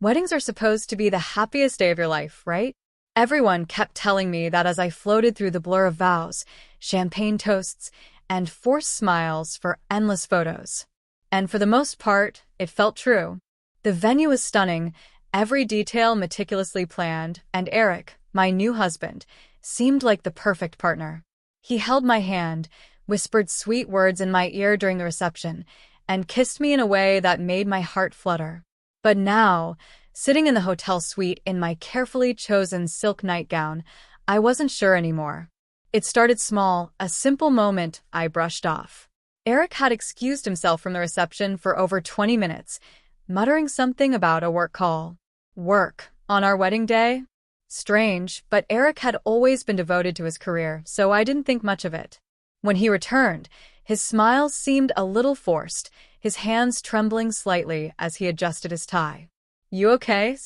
Weddings are supposed to be the happiest day of your life, right? Everyone kept telling me that as I floated through the blur of vows, champagne toasts, and forced smiles for endless photos. And for the most part, it felt true. The venue was stunning, every detail meticulously planned, and Eric, my new husband, seemed like the perfect partner. He held my hand, whispered sweet words in my ear during the reception, and kissed me in a way that made my heart flutter. But now, sitting in the hotel suite in my carefully chosen silk nightgown, I wasn't sure anymore. It started small, a simple moment I brushed off. Eric had excused himself from the reception for over 20 minutes, muttering something about a work call. Work, on our wedding day? Strange, but Eric had always been devoted to his career, so I didn't think much of it. When he returned, his smile seemed a little forced, his hands trembling slightly as he adjusted his tie. "You okay?"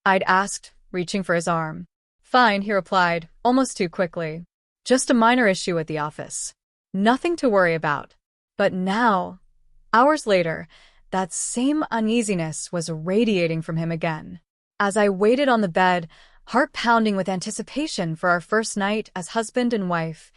I'd asked, reaching for his arm. "Fine," he replied, almost too quickly. "Just a minor issue at the office. Nothing to worry about." But now, hours later, that same uneasiness was radiating from him again. As I waited on the bed, heart pounding with anticipation for our first night as husband and wife,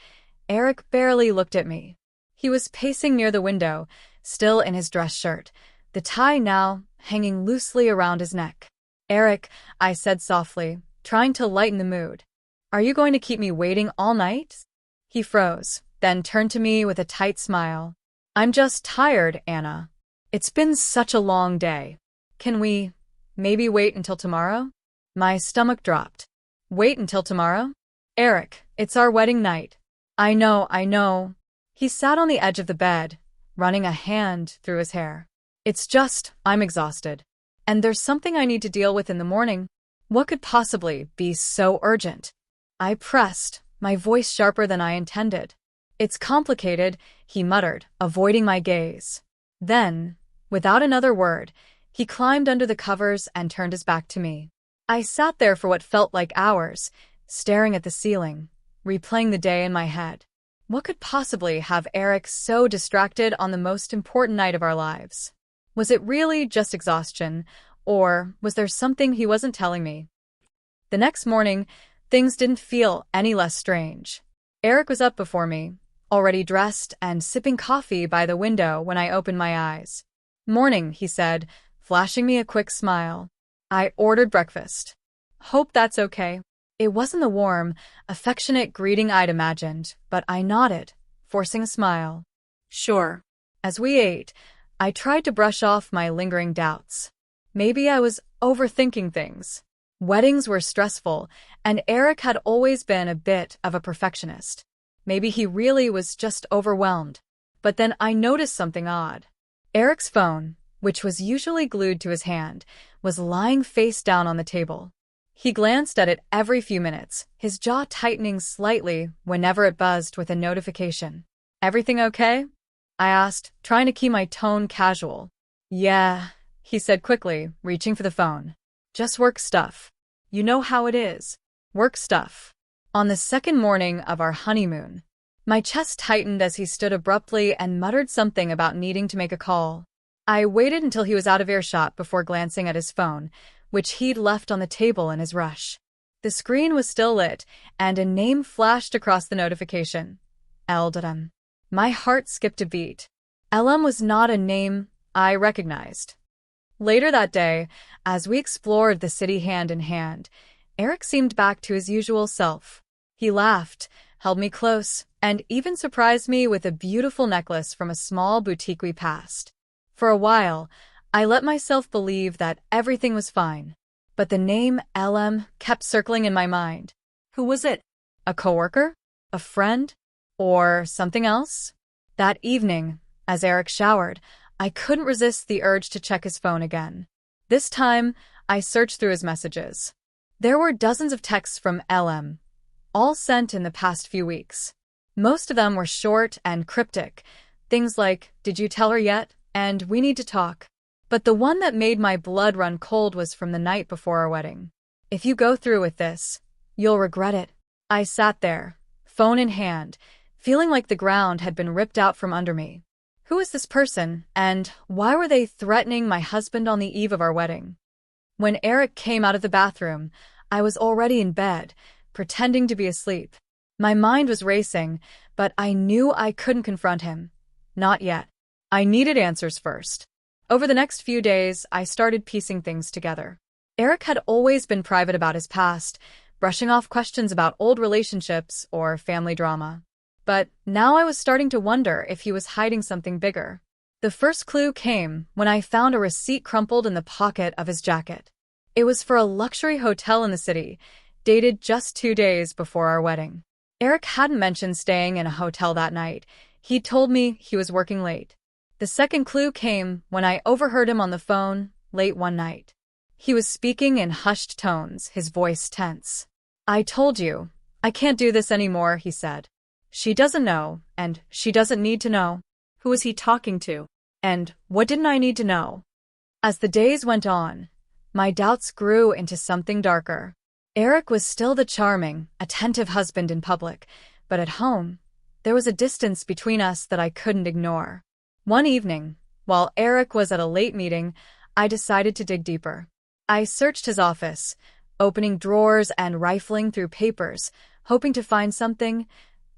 Eric barely looked at me. He was pacing near the window, still in his dress shirt, the tie now hanging loosely around his neck. "Eric," I said softly, trying to lighten the mood. "Are you going to keep me waiting all night?" He froze, then turned to me with a tight smile. "I'm just tired, Anna. It's been such a long day. Can we maybe wait until tomorrow?" My stomach dropped. "Wait until tomorrow? Eric, it's our wedding night." I know. He sat on the edge of the bed, running a hand through his hair. "It's just, I'm exhausted. And there's something I need to deal with in the morning. What could possibly be so urgent?" I pressed, my voice sharper than I intended. "It's complicated," he muttered, avoiding my gaze. Then, without another word, he climbed under the covers and turned his back to me. I sat there for what felt like hours, staring at the ceiling, replaying the day in my head. What could possibly have Eric so distracted on the most important night of our lives? Was it really just exhaustion, or was there something he wasn't telling me? The next morning, things didn't feel any less strange. Eric was up before me, already dressed and sipping coffee by the window when I opened my eyes. "Morning," he said, flashing me a quick smile. "I ordered breakfast. Hope that's okay." It wasn't the warm, affectionate greeting I'd imagined, but I nodded, forcing a smile. "Sure." As we ate, I tried to brush off my lingering doubts. Maybe I was overthinking things. Weddings were stressful, and Eric had always been a bit of a perfectionist. Maybe he really was just overwhelmed. But then I noticed something odd. Eric's phone, which was usually glued to his hand, was lying face down on the table. He glanced at it every few minutes, his jaw tightening slightly whenever it buzzed with a notification. "Everything okay?" I asked, trying to keep my tone casual. "Yeah," he said quickly, reaching for the phone. "Just work stuff. You know how it is. Work stuff." On the second morning of our honeymoon, my chest tightened as he stood abruptly and muttered something about needing to make a call. I waited until he was out of earshot before glancing at his phone, which he'd left on the table in his rush. The screen was still lit, and a name flashed across the notification. Eldam. My heart skipped a beat. Elam was not a name I recognized. Later that day, as we explored the city hand in hand, Eric seemed back to his usual self. He laughed, held me close, and even surprised me with a beautiful necklace from a small boutique we passed. For a while, I let myself believe that everything was fine, but the name Elam kept circling in my mind. Who was it? A coworker? A friend? Or something else? That evening, as Eric showered, I couldn't resist the urge to check his phone again. This time, I searched through his messages. There were dozens of texts from Elam, all sent in the past few weeks. Most of them were short and cryptic, things like, "Did you tell her yet?" and "We need to talk." But the one that made my blood run cold was from the night before our wedding. "If you go through with this, you'll regret it." I sat there, phone in hand, feeling like the ground had been ripped out from under me. Who was this person, and why were they threatening my husband on the eve of our wedding? When Eric came out of the bathroom, I was already in bed, pretending to be asleep. My mind was racing, but I knew I couldn't confront him. Not yet. I needed answers first. Over the next few days, I started piecing things together. Eric had always been private about his past, brushing off questions about old relationships or family drama. But now I was starting to wonder if he was hiding something bigger. The first clue came when I found a receipt crumpled in the pocket of his jacket. It was for a luxury hotel in the city, dated just 2 days before our wedding. Eric hadn't mentioned staying in a hotel that night. He told me he was working late. The second clue came when I overheard him on the phone late one night. He was speaking in hushed tones, his voice tense. "I told you, I can't do this anymore," he said. "She doesn't know, and she doesn't need to know." Who was he talking to? And what didn't I need to know? As the days went on, my doubts grew into something darker. Eric was still the charming, attentive husband in public, but at home, there was a distance between us that I couldn't ignore. One evening, while Eric was at a late meeting, I decided to dig deeper. I searched his office, opening drawers and rifling through papers, hoping to find something,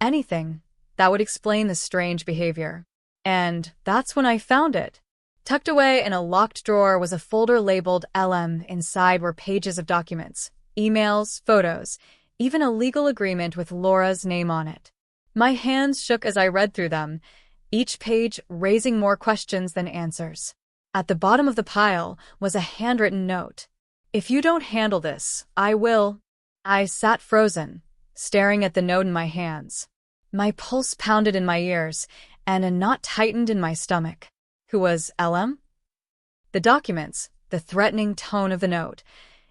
anything, that would explain the strange behavior. And that's when I found it. Tucked away in a locked drawer was a folder labeled LM. Inside were pages of documents, emails, photos, even a legal agreement with Laura's name on it. My hands shook as I read through them, each page raising more questions than answers. At the bottom of the pile was a handwritten note. "If you don't handle this, I will." I sat frozen, staring at the note in my hands. My pulse pounded in my ears, and a knot tightened in my stomach. Who was LM? The documents, the threatening tone of the note,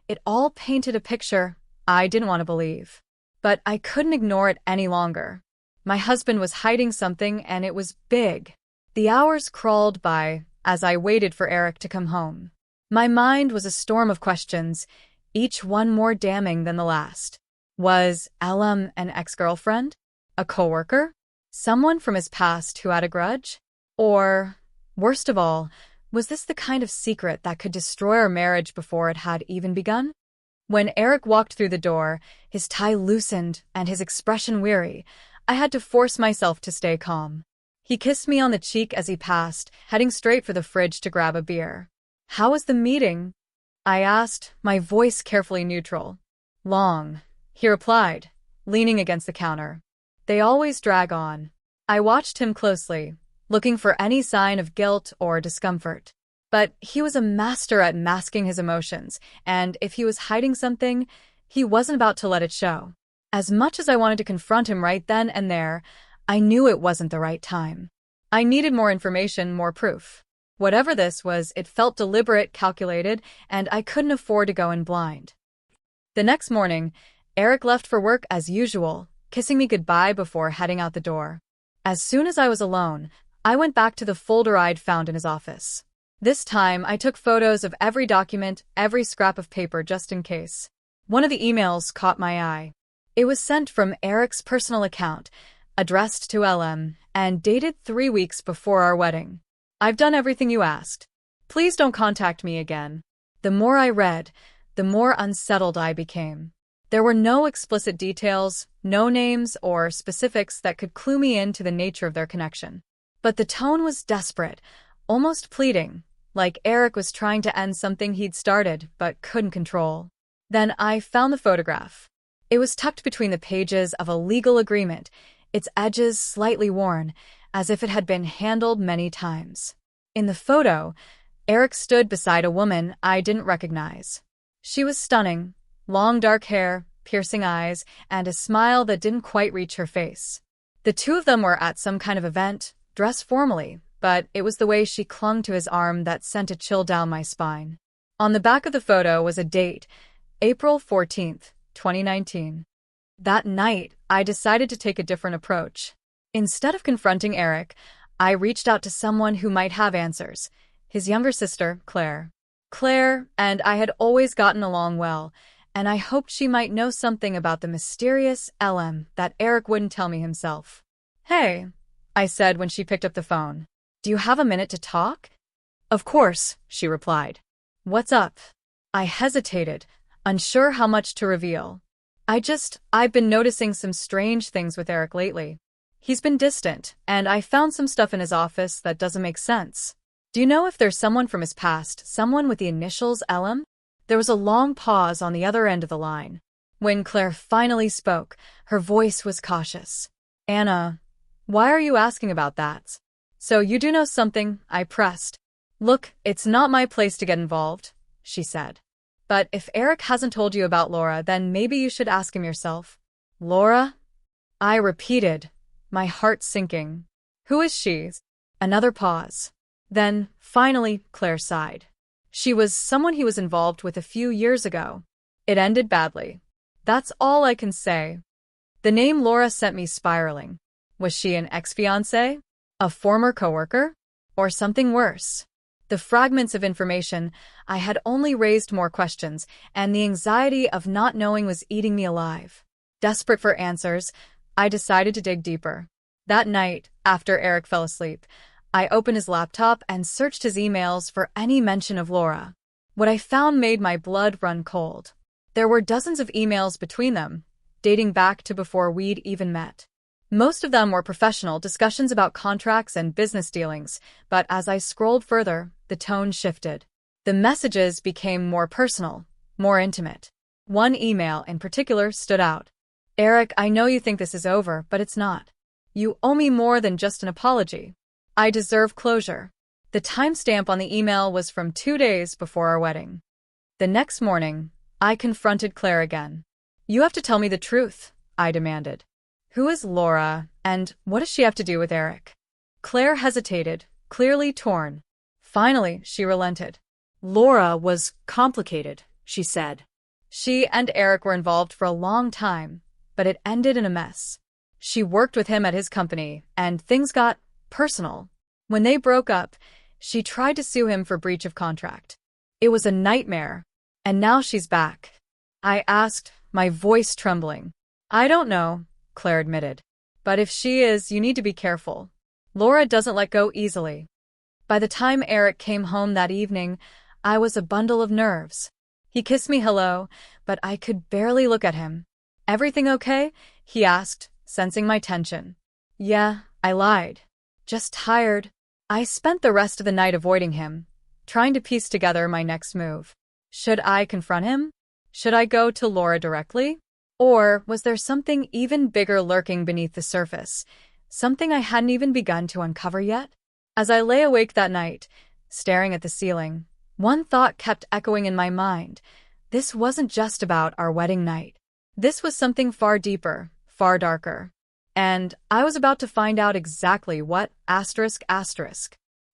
it all painted a picture I didn't want to believe. But I couldn't ignore it any longer. My husband was hiding something, and it was big. The hours crawled by as I waited for Eric to come home. My mind was a storm of questions, each one more damning than the last. Was LM an ex-girlfriend? A coworker? Someone from his past who had a grudge? Or, worst of all, was this the kind of secret that could destroy our marriage before it had even begun? When Eric walked through the door, his tie loosened and his expression weary, I had to force myself to stay calm. He kissed me on the cheek as he passed, heading straight for the fridge to grab a beer. "How was the meeting?" I asked, my voice carefully neutral. "Long," he replied, leaning against the counter. "They always drag on." I watched him closely, looking for any sign of guilt or discomfort. But he was a master at masking his emotions, and if he was hiding something, he wasn't about to let it show. As much as I wanted to confront him right then and there, I knew it wasn't the right time. I needed more information, more proof. Whatever this was, it felt deliberate, calculated, and I couldn't afford to go in blind. The next morning, Eric left for work as usual, kissing me goodbye before heading out the door. As soon as I was alone, I went back to the folder I'd found in his office. This time, I took photos of every document, every scrap of paper, just in case. One of the emails caught my eye. It was sent from Eric's personal account, addressed to LM, and dated 3 weeks before our wedding. "I've done everything you asked. Please don't contact me again." The more I read, the more unsettled I became. There were no explicit details, no names or specifics that could clue me into the nature of their connection. But the tone was desperate, almost pleading, like Eric was trying to end something he'd started but couldn't control. Then I found the photograph. It was tucked between the pages of a legal agreement, its edges slightly worn, as if it had been handled many times. In the photo, Eric stood beside a woman I didn't recognize. She was stunning, long dark hair, piercing eyes, and a smile that didn't quite reach her face. The two of them were at some kind of event, dressed formally, but it was the way she clung to his arm that sent a chill down my spine. On the back of the photo was a date, April 14th, 2019. That night, I decided to take a different approach. Instead of confronting Eric, I reached out to someone who might have answers. His younger sister, Claire. Claire and I had always gotten along well, and I hoped she might know something about the mysterious LM that Eric wouldn't tell me himself. "Hey," I said when she picked up the phone. "Do you have a minute to talk?" "Of course," she replied. "What's up?" I hesitated, unsure how much to reveal. I've been noticing some strange things with Eric lately. He's been distant, and I found some stuff in his office that doesn't make sense. Do you know if there's someone from his past, someone with the initials LM? There was a long pause on the other end of the line. When Claire finally spoke, her voice was cautious. Anna, why are you asking about that? So you do know something, I pressed. Look, it's not my place to get involved, she said. But if Eric hasn't told you about Laura, then maybe you should ask him yourself. Laura? I repeated, my heart sinking. Who is she? Another pause. Then, finally, Claire sighed. She was someone he was involved with a few years ago. It ended badly. That's all I can say. The name Laura sent me spiraling. Was she an ex-fiancé? A former coworker? Or something worse? The fragments of information I had only raised more questions, and the anxiety of not knowing was eating me alive. Desperate for answers, I decided to dig deeper. That night, after Eric fell asleep, I opened his laptop and searched his emails for any mention of Laura. What I found made my blood run cold. There were dozens of emails between them, dating back to before we'd even met. Most of them were professional discussions about contracts and business dealings, but as I scrolled further, the tone shifted. The messages became more personal, more intimate. One email in particular stood out. Eric, I know you think this is over, but it's not. You owe me more than just an apology. I deserve closure. The timestamp on the email was from 2 days before our wedding. The next morning, I confronted Claire again. You have to tell me the truth, I demanded. Who is Laura, and what does she have to do with Eric? Claire hesitated, clearly torn. Finally, she relented. Laura was complicated, she said. She and Eric were involved for a long time, but it ended in a mess. She worked with him at his company, and things got personal. When they broke up, she tried to sue him for breach of contract. It was a nightmare. And now she's back. I asked, my voice trembling. I don't know, Claire admitted. But if she is, you need to be careful. Laura doesn't let go easily. By the time Eric came home that evening, I was a bundle of nerves. He kissed me hello, but I could barely look at him. Everything okay? He asked, sensing my tension. Yeah, I lied. Just tired. I spent the rest of the night avoiding him, trying to piece together my next move. Should I confront him? Should I go to Laura directly? Or was there something even bigger lurking beneath the surface, something I hadn't even begun to uncover yet? As I lay awake that night, staring at the ceiling, one thought kept echoing in my mind. This wasn't just about our wedding night. This was something far deeper, far darker. And I was about to find out exactly what, asterisk.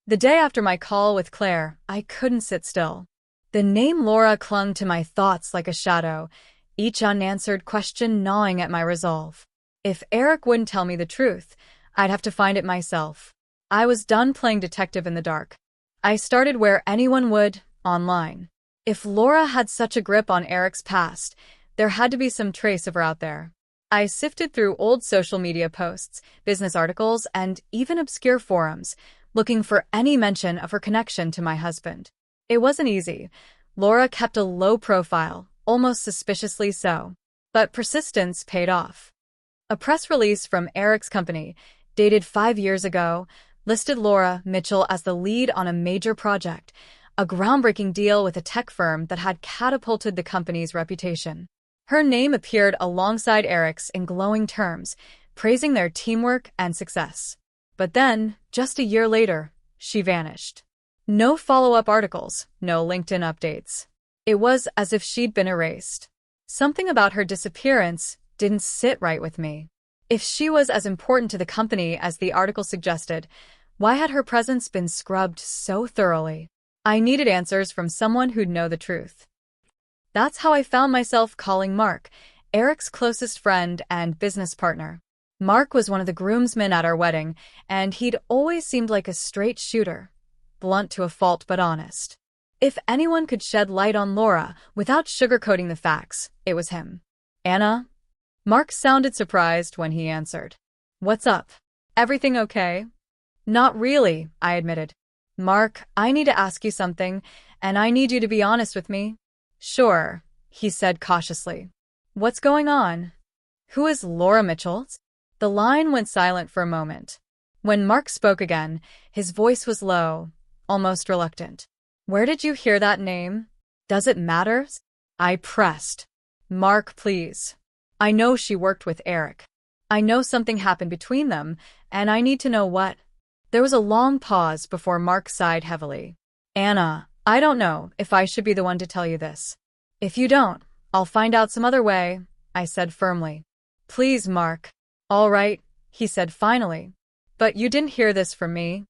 The day after my call with Claire, I couldn't sit still. The name Laura clung to my thoughts like a shadow, each unanswered question gnawing at my resolve. If Eric wouldn't tell me the truth, I'd have to find it myself. I was done playing detective in the dark. I started where anyone would, online. If Laura had such a grip on Eric's past, there had to be some trace of her out there. I sifted through old social media posts, business articles, and even obscure forums, looking for any mention of her connection to my husband. It wasn't easy. Laura kept a low profile, almost suspiciously so. But persistence paid off. A press release from Eric's company, dated 5 years ago, listed Laura Mitchell as the lead on a major project, a groundbreaking deal with a tech firm that had catapulted the company's reputation. Her name appeared alongside Eric's in glowing terms, praising their teamwork and success. But then, just a year later, she vanished. No follow-up articles, no LinkedIn updates. It was as if she'd been erased. Something about her disappearance didn't sit right with me. If she was as important to the company as the article suggested, why had her presence been scrubbed so thoroughly? I needed answers from someone who'd know the truth. That's how I found myself calling Mark, Eric's closest friend and business partner. Mark was one of the groomsmen at our wedding, and he'd always seemed like a straight shooter, blunt to a fault but honest. If anyone could shed light on Laura without sugarcoating the facts, it was him. Anna? Mark sounded surprised when he answered. What's up? Everything okay? Not really, I admitted. Mark, I need to ask you something, and I need you to be honest with me. Sure, he said cautiously. What's going on? Who is Laura Mitchell? The line went silent for a moment. When Mark spoke again, his voice was low, almost reluctant. Where did you hear that name? Does it matter? I pressed. Mark, please. I know she worked with Eric. I know something happened between them, and I need to know what. There was a long pause before Mark sighed heavily. Anna, I don't know if I should be the one to tell you this. If you don't, I'll find out some other way, I said firmly. Please, Mark. All right, he said finally. But you didn't hear this from me.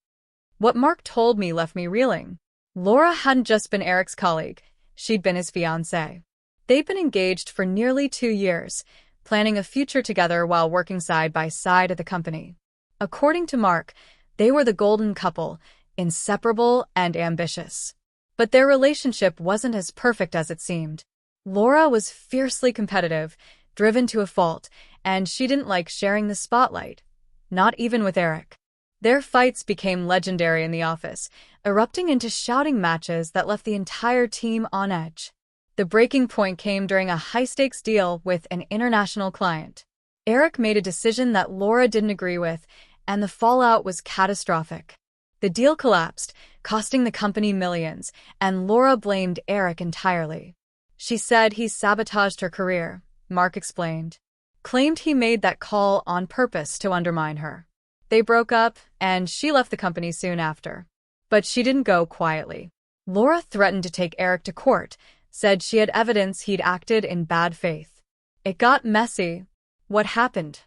What Mark told me left me reeling. Laura hadn't just been Eric's colleague, she'd been his fiancée. They'd been engaged for nearly 2 years, planning a future together while working side by side at the company. According to Mark, they were the golden couple, inseparable and ambitious. But their relationship wasn't as perfect as it seemed. Laura was fiercely competitive, driven to a fault, and she didn't like sharing the spotlight. Not even with Eric. Their fights became legendary in the office, erupting into shouting matches that left the entire team on edge. The breaking point came during a high-stakes deal with an international client. Eric made a decision that Laura didn't agree with, and the fallout was catastrophic. The deal collapsed, costing the company millions, and Laura blamed Eric entirely. She said he sabotaged her career, Mark explained. Claimed he made that call on purpose to undermine her. They broke up, and she left the company soon after. But she didn't go quietly. Laura threatened to take Eric to court, said she had evidence he'd acted in bad faith. It got messy. What happened?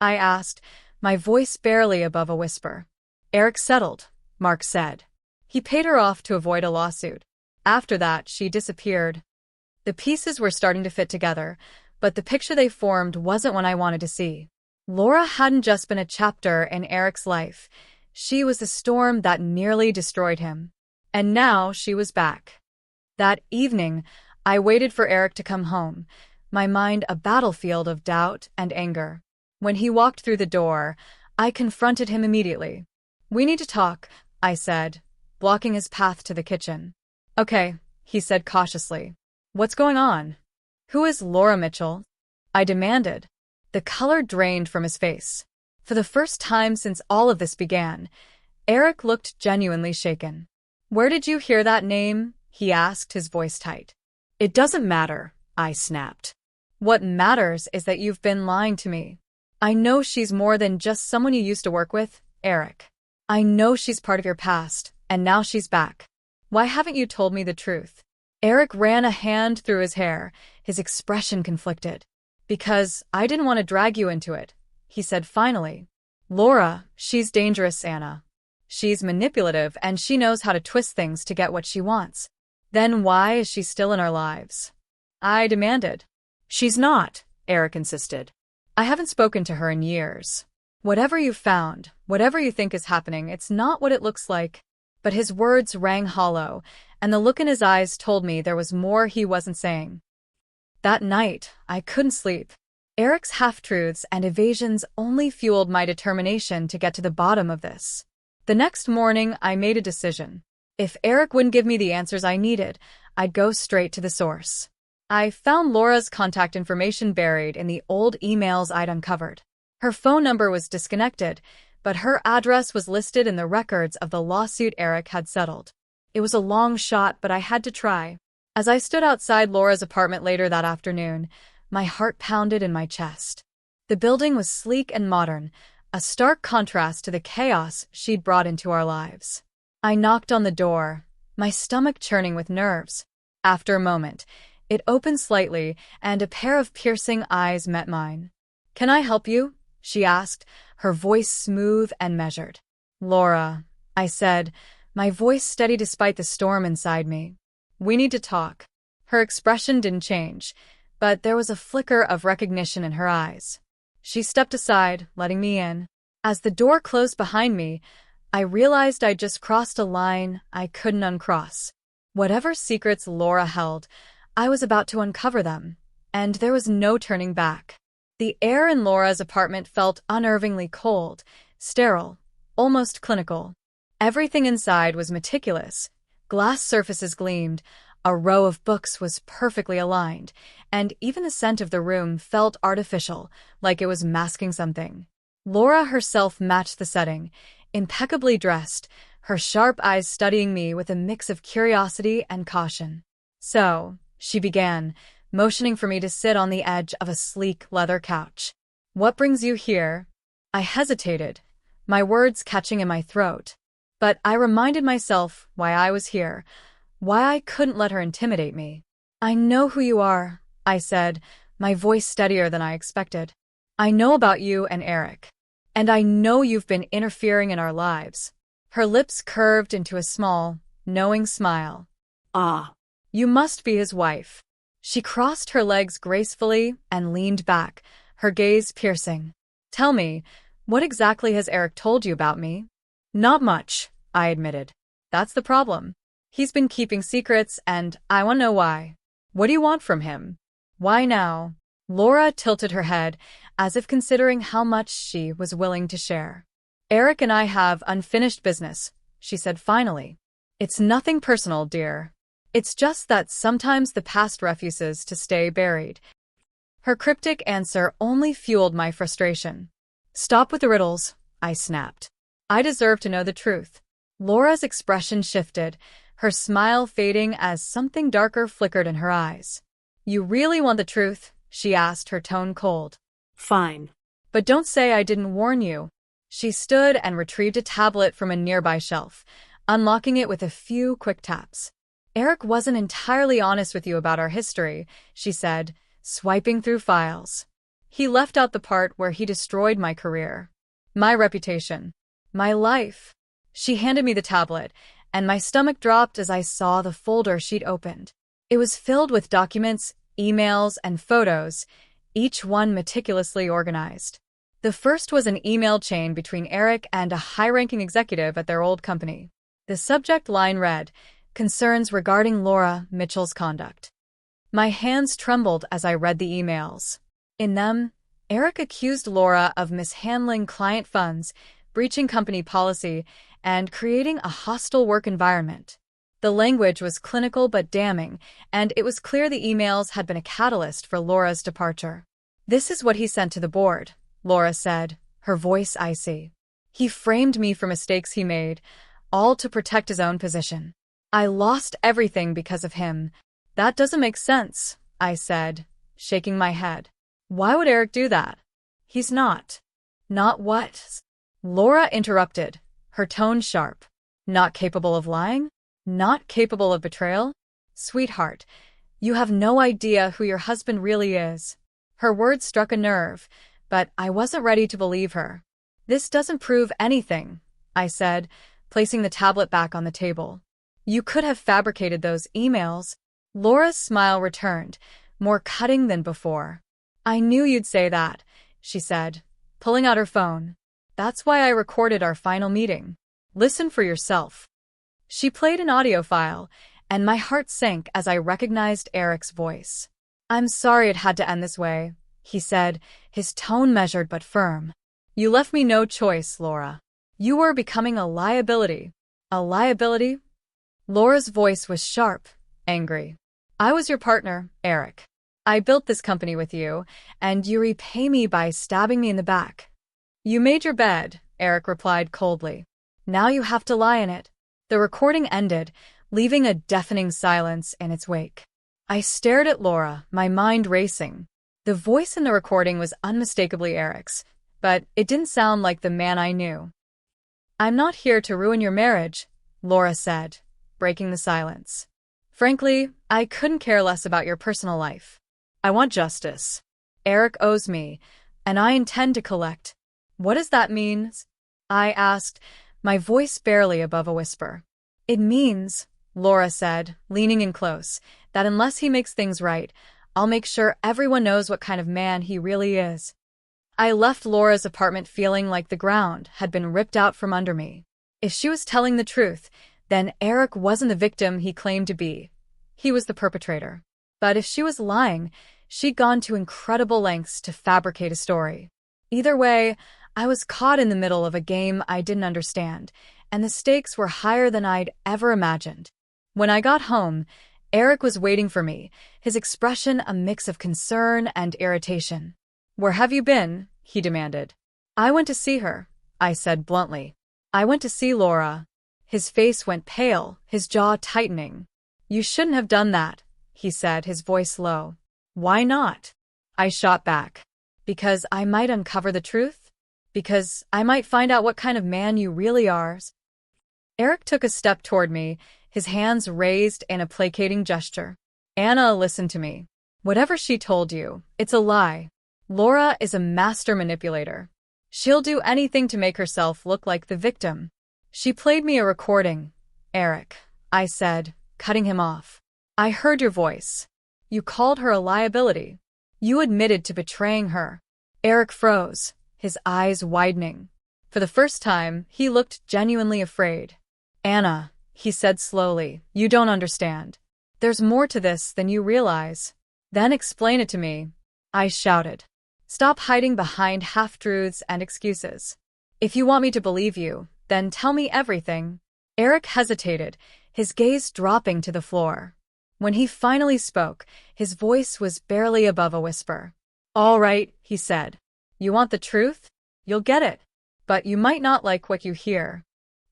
I asked, my voice barely above a whisper. Eric settled, Mark said. He paid her off to avoid a lawsuit. After that, she disappeared. The pieces were starting to fit together, but the picture they formed wasn't one I wanted to see. Laura hadn't just been a chapter in Eric's life. She was the storm that nearly destroyed him. And now she was back. That evening, I waited for Eric to come home, my mind a battlefield of doubt and anger. When he walked through the door, I confronted him immediately. We need to talk, I said, blocking his path to the kitchen. Okay, he said cautiously. What's going on? Who is Laura Mitchell? I demanded. The color drained from his face. For the first time since all of this began, Eric looked genuinely shaken. Where did you hear that name? He asked, his voice tight. It doesn't matter, I snapped. What matters is that you've been lying to me. I know she's more than just someone you used to work with, Eric. I know she's part of your past, and now she's back. Why haven't you told me the truth? Eric ran a hand through his hair, his expression conflicted. Because I didn't want to drag you into it, he said finally. Laura, she's dangerous, Anna. She's manipulative and she knows how to twist things to get what she wants. Then why is she still in our lives? I demanded. She's not, Eric insisted. I haven't spoken to her in years. Whatever you found, whatever you think is happening, it's not what it looks like. But his words rang hollow, and the look in his eyes told me there was more he wasn't saying. That night, I couldn't sleep. Eric's half-truths and evasions only fueled my determination to get to the bottom of this. The next morning, I made a decision. If Eric wouldn't give me the answers I needed, I'd go straight to the source. I found Laura's contact information buried in the old emails I'd uncovered. Her phone number was disconnected, but her address was listed in the records of the lawsuit Eric had settled. It was a long shot, but I had to try. As I stood outside Laura's apartment later that afternoon, my heart pounded in my chest. The building was sleek and modern, a stark contrast to the chaos she'd brought into our lives. I knocked on the door, my stomach churning with nerves. After a moment, it opened slightly, and a pair of piercing eyes met mine. Can I help you? She asked, her voice smooth and measured. Laura, I said, my voice steady despite the storm inside me. We need to talk. Her expression didn't change, but there was a flicker of recognition in her eyes. She stepped aside, letting me in. As the door closed behind me, I realized I'd just crossed a line I couldn't uncross. Whatever secrets Laura held, I was about to uncover them, and there was no turning back. The air in Laura's apartment felt unnervingly cold, sterile, almost clinical. Everything inside was meticulous. Glass surfaces gleamed, A row of books was perfectly aligned, and even the scent of the room felt artificial, like it was masking something. Laura herself matched the setting, impeccably dressed, her sharp eyes studying me with a mix of curiosity and caution. "So," she began, motioning for me to sit on the edge of a sleek leather couch. "What brings you here?" I hesitated, my words catching in my throat. But I reminded myself why I was here, why I couldn't let her intimidate me. "I know who you are," I said, my voice steadier than I expected. "I know about you and Eric. And I know you've been interfering in our lives." Her lips curved into a small, knowing smile. "Ah, "You must be his wife." She crossed her legs gracefully and leaned back, her gaze piercing. "Tell me, what exactly has Eric told you about me?" "Not much," I admitted. "That's the problem. He's been keeping secrets, and I want to know why." "What do you want from him?" "Why now?" Laura tilted her head, as if considering how much she was willing to share. "Eric and I have unfinished business," she said finally. "It's nothing personal, dear. It's just that sometimes the past refuses to stay buried." Her cryptic answer only fueled my frustration. "Stop with the riddles," I snapped. "I deserve to know the truth." Laura's expression shifted, her smile fading as something darker flickered in her eyes. "You really want the truth?" she asked, her tone cold. fine." "But don't say I didn't warn you." She stood and retrieved a tablet from a nearby shelf, unlocking it with a few quick taps. "Eric wasn't entirely honest with you about our history," she said, swiping through files. "He left out the part where he destroyed my career, my reputation, my life." She handed me the tablet, and my stomach dropped as I saw the folder she'd opened. It was filled with documents, emails, and photos, each one meticulously organized. The first was an email chain between Eric and a high-ranking executive at their old company. The subject line read, "Concerns regarding Laura Mitchell's conduct." My hands trembled as I read the emails. In them, Eric accused Laura of mishandling client funds, breaching company policy, and creating a hostile work environment. The language was clinical but damning, and it was clear the emails had been a catalyst for Laura's departure. "This is what he sent to the board," Laura said, her voice icy. "He framed me for mistakes he made, all to protect his own position. I lost everything because of him." "That doesn't make sense," I said, shaking my head. "Why would Eric do that? He's not." "Not what?" Laura interrupted, her tone sharp. "Not capable of lying? Not capable of betrayal? Sweetheart, you have no idea who your husband really is." Her words struck a nerve, but I wasn't ready to believe her. "This doesn't prove anything," I said, placing the tablet back on the table. "You could have fabricated those emails." Laura's smile returned, more cutting than before. "I knew you'd say that," she said, pulling out her phone. "That's why I recorded our final meeting. Listen for yourself." She played an audio file, and my heart sank as I recognized Eric's voice. "I'm sorry it had to end this way," he said, his tone measured but firm. "You left me no choice, Laura. You were becoming a liability." "A liability?" Laura's voice was sharp, angry. "I was your partner, Eric. I built this company with you, and you repay me by stabbing me in the back." "You made your bed," Eric replied coldly. "Now you have to lie in it." The recording ended, leaving a deafening silence in its wake. I stared at Laura, my mind racing. The voice in the recording was unmistakably Eric's, but it didn't sound like the man I knew. "I'm not here to ruin your marriage," Laura said, breaking the silence. "Frankly, I couldn't care less about your personal life. I want justice. Eric owes me, and I intend to collect." "What does that mean?" I asked, my voice barely above a whisper. "It means," Laura said, leaning in close, "that unless he makes things right, I'll make sure everyone knows what kind of man he really is." I left Laura's apartment feeling like the ground had been ripped out from under me. If she was telling the truth, then Eric wasn't the victim he claimed to be. He was the perpetrator. But if she was lying, she'd gone to incredible lengths to fabricate a story. Either way, I was caught in the middle of a game I didn't understand, and the stakes were higher than I'd ever imagined. When I got home, Eric was waiting for me, his expression a mix of concern and irritation. "Where have you been?" he demanded. "I went to see her," I said bluntly. "I went to see Laura." His face went pale, his jaw tightening. "You shouldn't have done that," he said, his voice low. "Why not?" I shot back. "Because I might uncover the truth? Because I might find out what kind of man you really are." Eric took a step toward me, his hands raised in a placating gesture. "Anna, listen to me. Whatever she told you, it's a lie. Laura is a master manipulator. She'll do anything to make herself look like the victim. She played me a recording." "Eric," I said, cutting him off. "I heard your voice. You called her a liability. You admitted to betraying her." Eric froze, his eyes widening. For the first time, he looked genuinely afraid. "Anna," he said slowly, "you don't understand. There's more to this than you realize." "Then explain it to me," I shouted. "Stop hiding behind half-truths and excuses. If you want me to believe you, then tell me everything." Eric hesitated, his gaze dropping to the floor. When he finally spoke, his voice was barely above a whisper. "All right," he said. "You want the truth? You'll get it. But you might not like what you hear."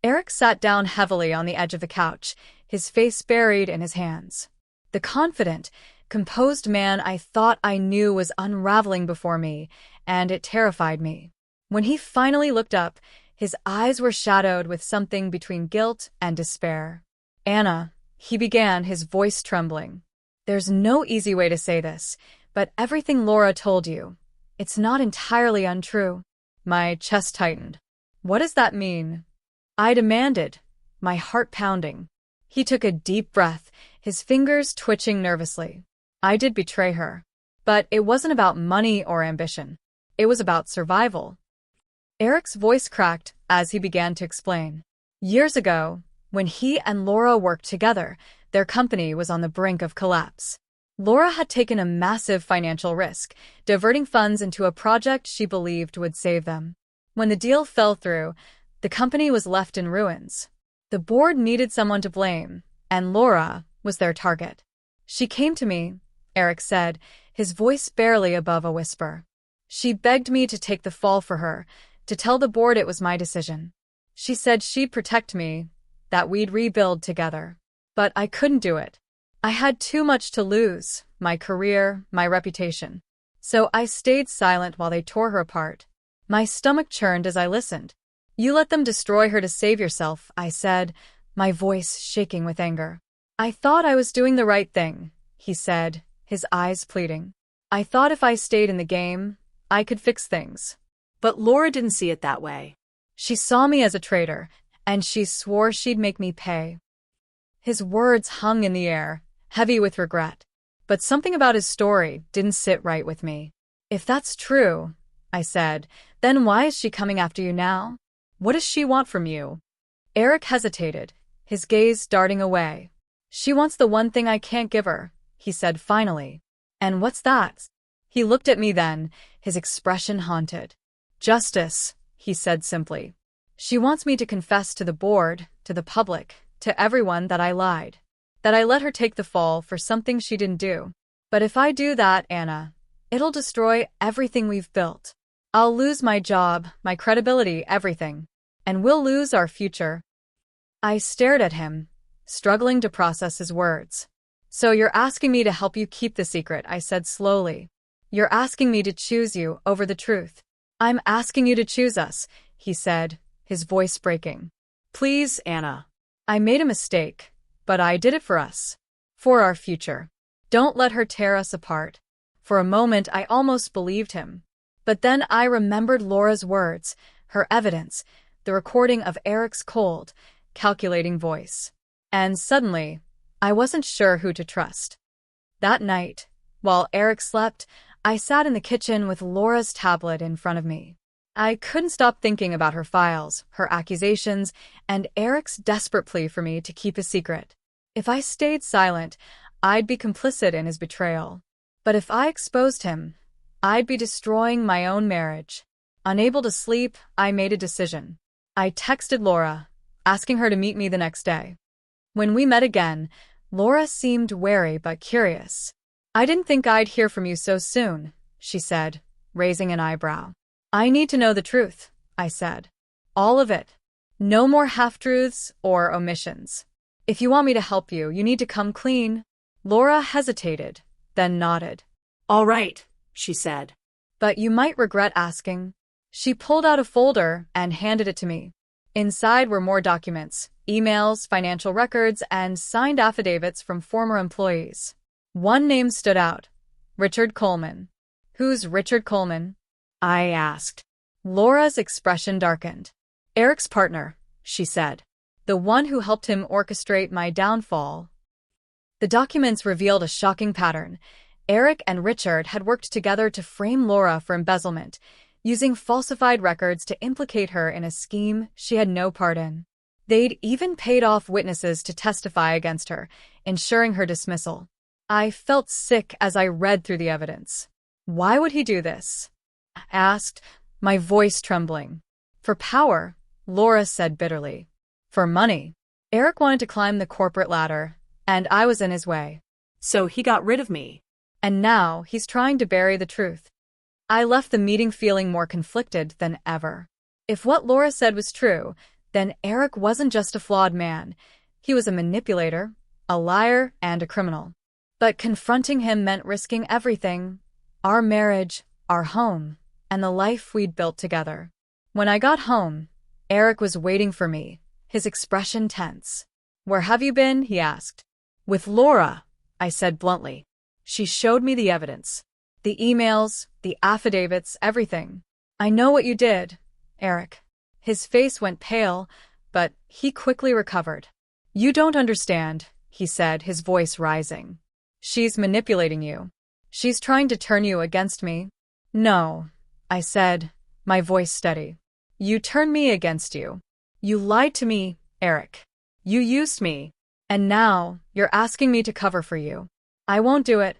Eric sat down heavily on the edge of the couch, his face buried in his hands. The confident, composed man I thought I knew was unraveling before me, and it terrified me. When he finally looked up, his eyes were shadowed with something between guilt and despair. "Anna," he began, his voice trembling. "There's no easy way to say this, but everything Laura told you, it's not entirely untrue." My chest tightened. "What does that mean?" I demanded, my heart pounding. He took a deep breath, his fingers twitching nervously. "I did betray her. But it wasn't about money or ambition. It was about survival." Eric's voice cracked as he began to explain. Years ago, when he and Laura worked together, their company was on the brink of collapse. Laura had taken a massive financial risk, diverting funds into a project she believed would save them. When the deal fell through, the company was left in ruins. The board needed someone to blame, and Laura was their target. "She came to me," Eric said, his voice barely above a whisper. "She begged me to take the fall for her, to tell the board it was my decision. She said she'd protect me, that we'd rebuild together. But I couldn't do it. I had too much to lose, my career, my reputation. So I stayed silent while they tore her apart." My stomach churned as I listened. "You let them destroy her to save yourself," I said, my voice shaking with anger. "I thought I was doing the right thing," he said, his eyes pleading. "I thought if I stayed in the game, I could fix things." But Laura didn't see it that way. "She saw me as a traitor, and she swore she'd make me pay." His words hung in the air, heavy with regret. But something about his story didn't sit right with me. "If that's true," I said, "then why is she coming after you now? What does she want from you?" Eric hesitated, his gaze darting away. "She wants the one thing I can't give her," he said finally. "And what's that?" He looked at me then, his expression haunted. "Justice," he said simply. "She wants me to confess to the board, to the public, to everyone that I lied. That I let her take the fall for something she didn't do. But if I do that, Anna, it'll destroy everything we've built. I'll lose my job, my credibility, everything. And we'll lose our future." I stared at him, struggling to process his words. "So you're asking me to help you keep the secret," I said slowly. "You're asking me to choose you over the truth." "I'm asking you to choose us," he said, his voice breaking. "Please, Anna." "I made a mistake, but I did it for us. For our future. Don't let her tear us apart." For a moment I almost believed him. But then I remembered Laura's words, her evidence, the recording of Eric's cold, calculating voice. And suddenly, I wasn't sure who to trust. That night, while Eric slept, I sat in the kitchen with Laura's tablet in front of me. I couldn't stop thinking about her files, her accusations, and Eric's desperate plea for me to keep a secret. If I stayed silent, I'd be complicit in his betrayal. But if I exposed him, I'd be destroying my own marriage. Unable to sleep, I made a decision. I texted Laura, asking her to meet me the next day. When we met again, Laura seemed wary but curious. I didn't think I'd hear from you so soon, she said, raising an eyebrow. I need to know the truth, I said. All of it. No more half-truths or omissions. If you want me to help you, you need to come clean. Laura hesitated, then nodded. All right, she said. But you might regret asking. She pulled out a folder and handed it to me. Inside were more documents, emails, financial records, and signed affidavits from former employees. One name stood out. Richard Coleman. Who's Richard Coleman? I asked. Laura's expression darkened. Eric's partner, she said. The one who helped him orchestrate my downfall. The documents revealed a shocking pattern. Eric and Richard had worked together to frame Laura for embezzlement, using falsified records to implicate her in a scheme she had no part in. They'd even paid off witnesses to testify against her, ensuring her dismissal. I felt sick as I read through the evidence. Why would he do this? I asked, my voice trembling. For power, Laura said bitterly. For money. Eric wanted to climb the corporate ladder, and I was in his way. So he got rid of me. And now he's trying to bury the truth. I left the meeting feeling more conflicted than ever. If what Laura said was true, then Eric wasn't just a flawed man. He was a manipulator, a liar, and a criminal. But confronting him meant risking everything. Our marriage, our home, and the life we'd built together. When I got home, Eric was waiting for me, his expression tense. Where have you been? He asked. With Laura, I said bluntly. She showed me the evidence. The emails, the affidavits, everything. I know what you did, Eric. His face went pale, but he quickly recovered. You don't understand, he said, his voice rising. She's manipulating you. She's trying to turn you against me. No, I said, my voice steady. You turned me against you. You lied to me, Eric. You used me. And now, you're asking me to cover for you. I won't do it.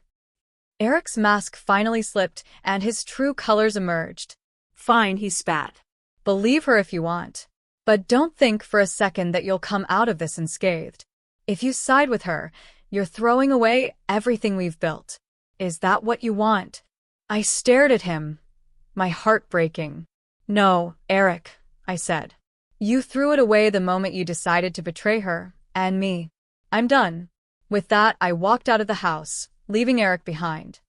Eric's mask finally slipped, and his true colors emerged. Fine, he spat. Believe her if you want. But don't think for a second that you'll come out of this unscathed. If you side with her, you're throwing away everything we've built. Is that what you want? I stared at him, my heart breaking. No, Eric, I said. You threw it away the moment you decided to betray her, and me. I'm done. With that, I walked out of the house, leaving Eric behind.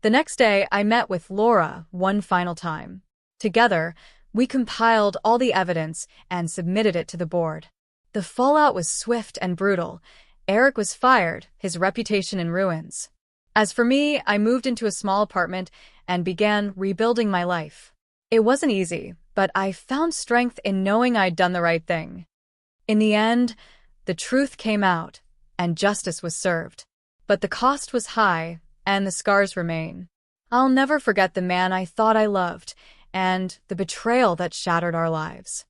The next day, I met with Laura one final time. Together, we compiled all the evidence and submitted it to the board. The fallout was swift and brutal. Eric was fired, his reputation in ruins. As for me, I moved into a small apartment and began rebuilding my life. It wasn't easy, but I found strength in knowing I'd done the right thing. In the end, the truth came out, and justice was served. But the cost was high, and the scars remain. I'll never forget the man I thought I loved, and the betrayal that shattered our lives.